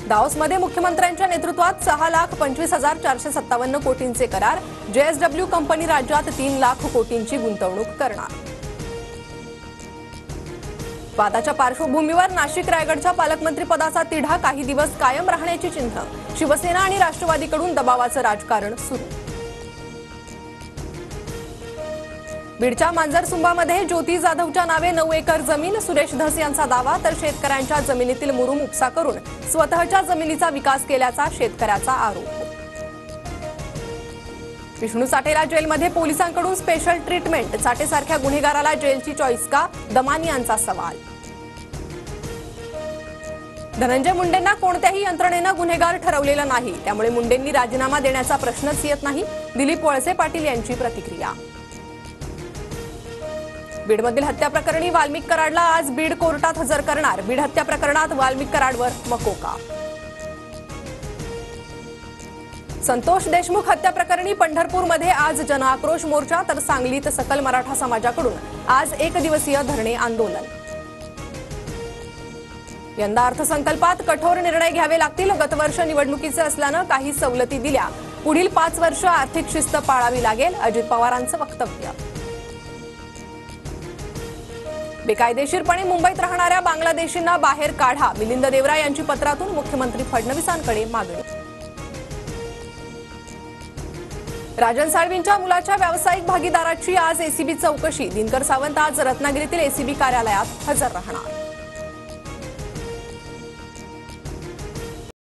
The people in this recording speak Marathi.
दाओसमध्ये मुख्यमंत्र्यांच्या नेतृत्वात 6,25,457 कोटींचे करार. JSW कंपनी राज्यात 3 लाख कोटींची गुंतवणूक करणार. वादाच्या पार्श्वभूमीवर नाशिक रायगडच्या पालकमंत्री पदाचा तिढा काही दिवस कायम राहण्याची चिन्ह. शिवसेना आणि राष्ट्रवादीकडून दबावाचं राजकारण सुरू. बीडच्या मांजरसुंबामध्ये ज्योती जाधवच्या नावे 9 एकर जमीन. सुरेश धस यांचा दावा, तर शेतकऱ्यांच्या जमिनीतील मुरुम उपसा करून स्वतःच्या जमिनीचा विकास केल्याचा शेतकऱ्याचा आरोप. विष्णू साठेला जेलमध्ये पोलिसांकडून स्पेशल ट्रीटमेंट. साठेसारख्या गुन्हेगाराला जेलची चॉईस का? दमानी यांचा सवाल. धनंजय मुंडेंना कोणत्याही यंत्रणेनं गुन्हेगार ठरवलेलं नाही, त्यामुळे मुंडेंनी राजीनामा देण्याचा प्रश्नच येत नाही. दिलीप वळसे पाटील यांची प्रतिक्रिया. बीडमधील हत्या प्रकरणी वाल्मिक कराडला आज बीड कोर्टात हजर करणार. बीड हत्या प्रकरणात वाल्मिक कराडवर मकोका. संतोष देशमुख हत्या प्रकरणी पंढरपूरमध्ये आज जनआक्रोश मोर्चा, तर सांगलीत सकल मराठा समाजाकडून आज 1 दिवसीय धरणे आंदोलन. यंदा अर्थसंकल्पात कठोर निर्णय घ्यावे लागतील. गतवर्ष निवडणुकीचे असल्यानं काही सवलती दिल्या. पुढील 5 वर्ष आर्थिक शिस्त पाळावी लागेल. अजित पवारांचं वक्तव्य. बेकायदेशीरपणे मुंबईत राहणाऱ्या बांगलादेशींना बाहेर काढा. मिलिंद देवरा यांची पत्रातून मुख्यमंत्री फडणवीसांकडे मागणी. राजन साळवींच्या मुलाच्या व्यावसायिक भागीदाराची आज एसीबी चौकशी. दिनकर सावंत आज रत्नागिरीतील एसीबी कार्यालयात हजर राहणार.